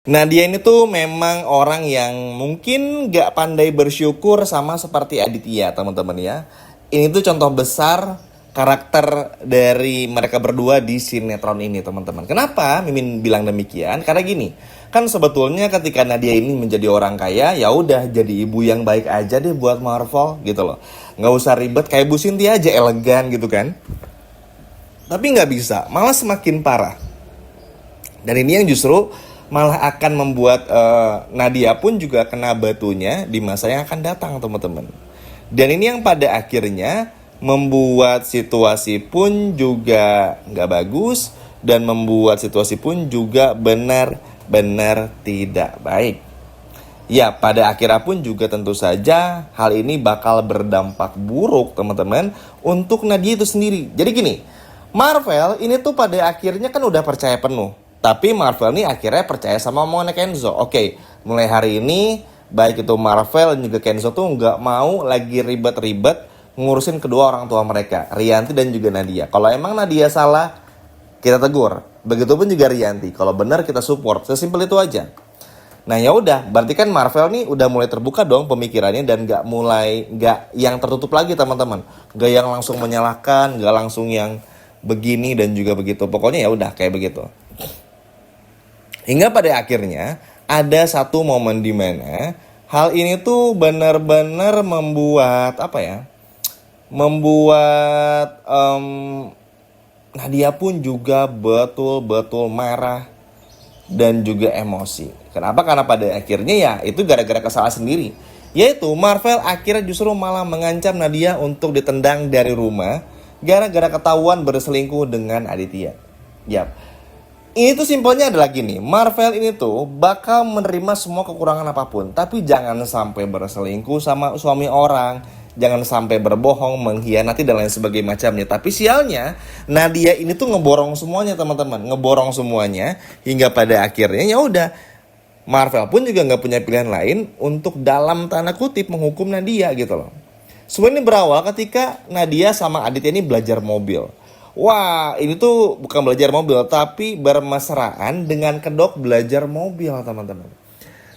Nah, dia ini tuh memang orang yang mungkin gak pandai bersyukur sama seperti Aditya, teman-teman ya. Ini tuh contoh besar karakter dari mereka berdua di sinetron ini, teman-teman. Kenapa Mimin bilang demikian? Karena gini, kan sebetulnya ketika Nadia ini menjadi orang kaya, ya udah jadi ibu yang baik aja deh buat Marvel gitu loh. Nggak usah ribet, kayak Bu Cynthia aja elegan gitu kan. Tapi nggak bisa, malah semakin parah. Dan ini yang justru malah akan membuat Nadia pun juga kena batunya di masa yang akan datang, teman-teman. Dan ini yang pada akhirnya membuat situasi pun juga nggak bagus dan membuat situasi pun juga benar-benar tidak baik. Ya, pada akhirnya pun juga tentu saja hal ini bakal berdampak buruk, teman-teman, untuk Nadia itu sendiri. Jadi gini, Marvel ini tuh pada akhirnya kan udah percaya penuh. Tapi Marvel ini akhirnya percaya sama omongannya Kenzo. Oke, mulai hari ini baik itu Marvel dan juga Kenzo tuh nggak mau lagi ribet-ribet ngurusin kedua orang tua mereka, Rianti dan juga Nadia. Kalau emang Nadia salah, kita tegur. Begitupun juga Rianti. Kalau benar kita support. Sesimpel itu aja. Nah ya udah, berarti kan Marvel nih udah mulai terbuka dong pemikirannya dan nggak yang tertutup lagi, teman-teman. Nggak yang langsung menyalahkan, nggak langsung yang begini dan juga begitu. Pokoknya ya udah kayak begitu. Hingga pada akhirnya ada satu momen di mana hal ini tuh benar-benar membuat apa ya? Membuat Nadia pun juga betul-betul marah dan juga emosi. Kenapa? Karena pada akhirnya ya itu gara-gara kesalahan sendiri. Yaitu Marvel akhirnya justru malah mengancam Nadia untuk ditendang dari rumah gara-gara ketahuan berselingkuh dengan Aditya. Yap. Ini tuh simpelnya adalah gini, Marvel ini tuh bakal menerima semua kekurangan apapun, tapi jangan sampai berselingkuh sama suami orang, jangan sampai berbohong, mengkhianati dan lain sebagainya macamnya. Tapi sialnya, Nadia ini tuh ngeborong semuanya, teman-teman, ngeborong semuanya hingga pada akhirnya ya udah Marvel pun juga nggak punya pilihan lain untuk dalam tanda kutip menghukum Nadia gitu loh. Semua ini berawal ketika Nadia sama Aditya ini belajar mobil. Wah, ini tuh bukan belajar mobil, tapi bermesraan dengan kedok belajar mobil, teman-teman.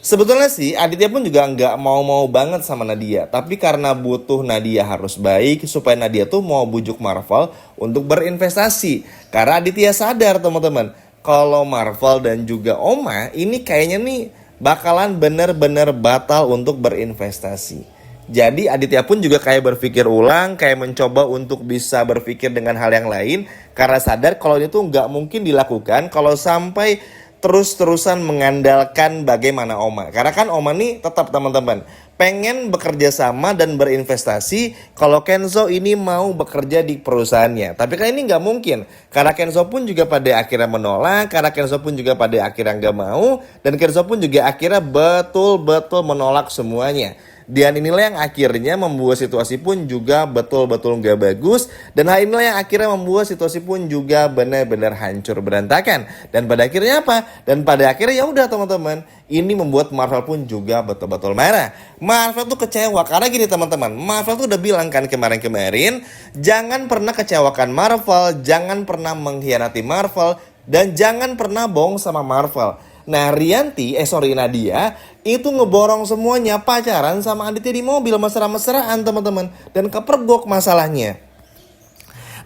Sebetulnya sih Aditya pun juga nggak mau-mau banget sama Nadia. Tapi karena butuh Nadia harus baik, supaya Nadia tuh mau bujuk Marvel untuk berinvestasi. Karena Aditya sadar, teman-teman, kalau Marvel dan juga Oma ini kayaknya nih bakalan bener-bener batal untuk berinvestasi. Jadi Aditya pun juga kayak berpikir ulang, kayak mencoba untuk bisa berpikir dengan hal yang lain. Karena sadar kalau itu nggak mungkin dilakukan kalau sampai terus-terusan mengandalkan bagaimana Oma. Karena kan Oma nih tetap, teman-teman, pengen bekerja sama dan berinvestasi kalau Kenzo ini mau bekerja di perusahaannya. Tapi kan ini nggak mungkin. Karena Kenzo pun juga pada akhirnya menolak, karena Kenzo pun juga pada akhirnya nggak mau, dan Kenzo pun juga akhirnya betul-betul menolak semuanya. Dan inilah yang akhirnya membuat situasi pun juga betul-betul gak bagus. Dan hal inilah yang akhirnya membuat situasi pun juga benar-benar hancur berantakan. Dan pada akhirnya apa? Dan pada akhirnya ya udah, teman-teman, ini membuat Marvel pun juga betul-betul marah. Marvel tuh kecewa karena gini, teman-teman, Marvel tuh udah bilang kan kemarin-kemarin, jangan pernah kecewakan Marvel, jangan pernah mengkhianati Marvel, dan jangan pernah bohong sama Marvel. Nah Nadia itu ngeborong semuanya, pacaran sama Aditya di mobil, mesra-mesraan, teman-teman, dan kepergok masalahnya.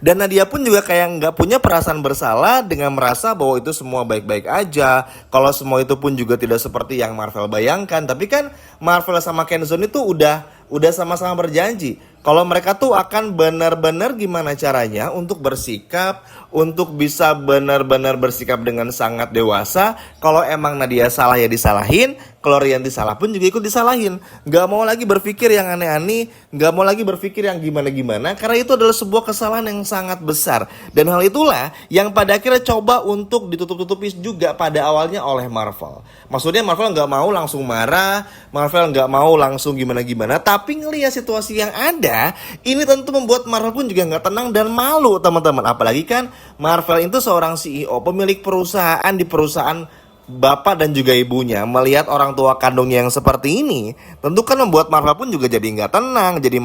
Dan Nadia pun juga kayak nggak punya perasaan bersalah dengan merasa bahwa itu semua baik-baik aja. Kalau semua itu pun juga tidak seperti yang Marvel bayangkan. Tapi kan Marvel sama Kenzo itu udah sama-sama berjanji kalau mereka tuh akan benar-benar gimana caranya untuk bersikap, untuk bisa benar-benar bersikap dengan sangat dewasa. Kalau emang Nadia salah ya disalahin, kalau Rianti salah pun juga ikut disalahin. Gak mau lagi berpikir yang aneh-aneh, gak mau lagi berpikir yang gimana-gimana, karena itu adalah sebuah kesalahan yang sangat besar. Dan hal itulah yang pada akhirnya coba untuk ditutup-tutupi juga pada awalnya oleh Marvel. Maksudnya Marvel gak mau langsung marah, Marvel gak mau langsung gimana-gimana, tapi ngelihat situasi yang ada, ini tentu membuat Marvel pun juga gak tenang dan malu, teman-teman. Apalagi kan Marvel itu seorang CEO, pemilik perusahaan di perusahaan bapak dan juga ibunya melihat orang tua kandungnya yang seperti ini, tentu kan membuat Marva pun juga jadi nggak tenang, jadi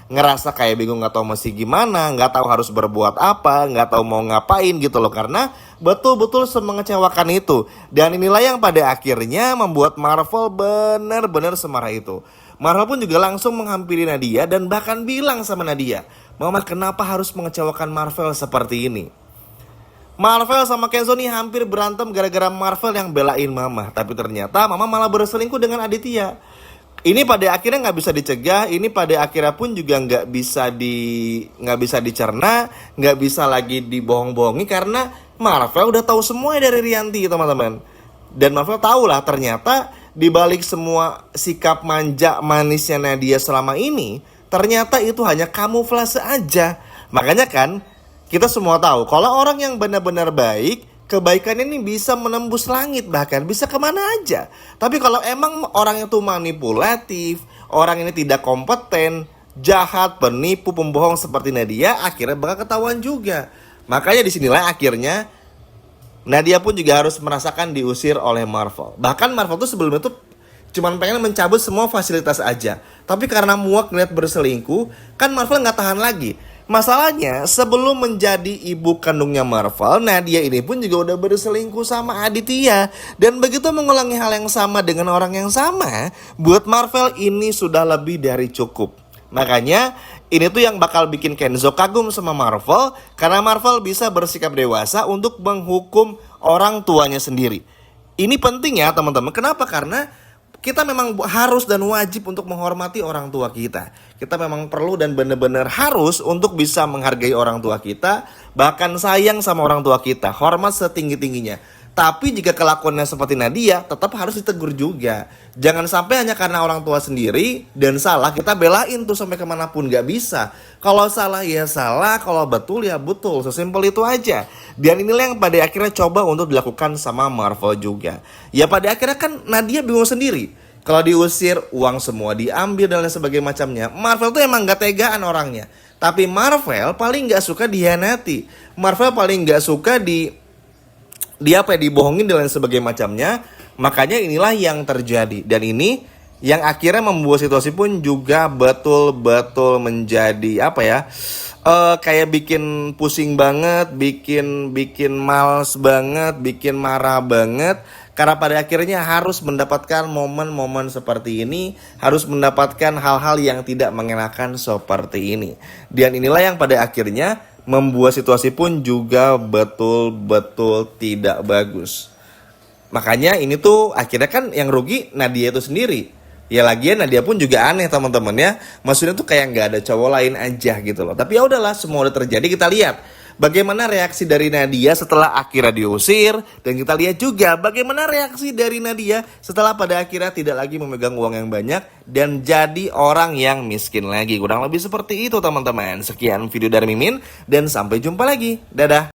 ngerasa kayak bingung, nggak tahu mesti gimana, nggak tahu harus berbuat apa, nggak tahu mau ngapain gitu loh, karena betul-betul semengecewakan itu. Dan inilah yang pada akhirnya membuat Marvel benar-benar semarah itu. Marvel pun juga langsung menghampiri Nadia dan bahkan bilang sama Nadia, "Mama, kenapa harus mengecewakan Marvel seperti ini?" Marvel sama Kenzo nih hampir berantem gara-gara Marvel yang belain Mama. Tapi ternyata Mama malah berselingkuh dengan Aditya. Ini pada akhirnya nggak bisa dicegah. Ini pada akhirnya pun juga nggak bisa dicerna, nggak bisa lagi dibohong-bohongi karena Marvel udah tahu semua dari Rianti, teman-teman. Dan Marvel tahu lah ternyata di balik semua sikap manja manisnya Nadia selama ini, ternyata itu hanya kamuflase aja. Makanya kan kita semua tahu kalau orang yang benar-benar baik, kebaikannya ini bisa menembus langit, bahkan bisa kemana aja. Tapi kalau emang orang itu manipulatif, orang ini tidak kompeten, jahat, penipu, pembohong seperti Nadia, akhirnya bakal ketahuan juga. Makanya disinilah akhirnya Nadia pun juga harus merasakan diusir oleh Marvel. Bahkan Marvel tuh sebelumnya tuh cuman pengen mencabut semua fasilitas aja. Tapi karena muak ngeliat berselingkuh, kan Marvel nggak tahan lagi. Masalahnya sebelum menjadi ibu kandungnya Marvel, Nadia ini pun juga udah berselingkuh sama Aditya. Dan begitu mengulangi hal yang sama dengan orang yang sama, buat Marvel ini sudah lebih dari cukup. Makanya ini tuh yang bakal bikin Kenzo kagum sama Marvel, karena Marvel bisa bersikap dewasa untuk menghukum orang tuanya sendiri. Ini penting ya teman-teman. Kenapa? Karena kita memang harus dan wajib untuk menghormati orang tua kita. Kita memang perlu dan benar-benar harus untuk bisa menghargai orang tua kita, bahkan sayang sama orang tua kita, hormat setinggi-tingginya. Tapi jika kelakuannya seperti Nadia, tetap harus ditegur juga. Jangan sampai hanya karena orang tua sendiri dan salah kita belain tuh sampai kemanapun, gak bisa. Kalau salah ya salah, kalau betul ya betul, sesimpel itu aja. Dan inilah yang pada akhirnya coba untuk dilakukan sama Marvel juga. Ya pada akhirnya kan Nadia bingung sendiri. Kalau diusir, uang semua diambil dan lain sebagainya macamnya. Marvel tuh emang gak tegaan orangnya. Tapi Marvel paling gak suka dihianati. Marvel paling gak suka dibohongin dan lain sebagainya macamnya. Makanya inilah yang terjadi. Dan ini yang akhirnya membuat situasi pun juga betul-betul menjadi kayak bikin pusing banget, bikin males banget, bikin marah banget. Karena pada akhirnya harus mendapatkan momen-momen seperti ini, harus mendapatkan hal-hal yang tidak mengenakan seperti ini. Dan inilah yang pada akhirnya membuat situasi pun juga betul-betul tidak bagus. Makanya ini tuh akhirnya kan yang rugi Nadia itu sendiri. Ya lagian Nadia pun juga aneh teman-teman ya. Maksudnya tuh kayak nggak ada cowok lain aja gitu loh. Tapi ya udahlah, semua udah terjadi, kita lihat bagaimana reaksi dari Nadia setelah akhirnya diusir. Dan kita lihat juga bagaimana reaksi dari Nadia setelah pada akhirnya tidak lagi memegang uang yang banyak dan jadi orang yang miskin lagi. Kurang lebih seperti itu teman-teman. Sekian video dari Mimin dan sampai jumpa lagi. Dadah.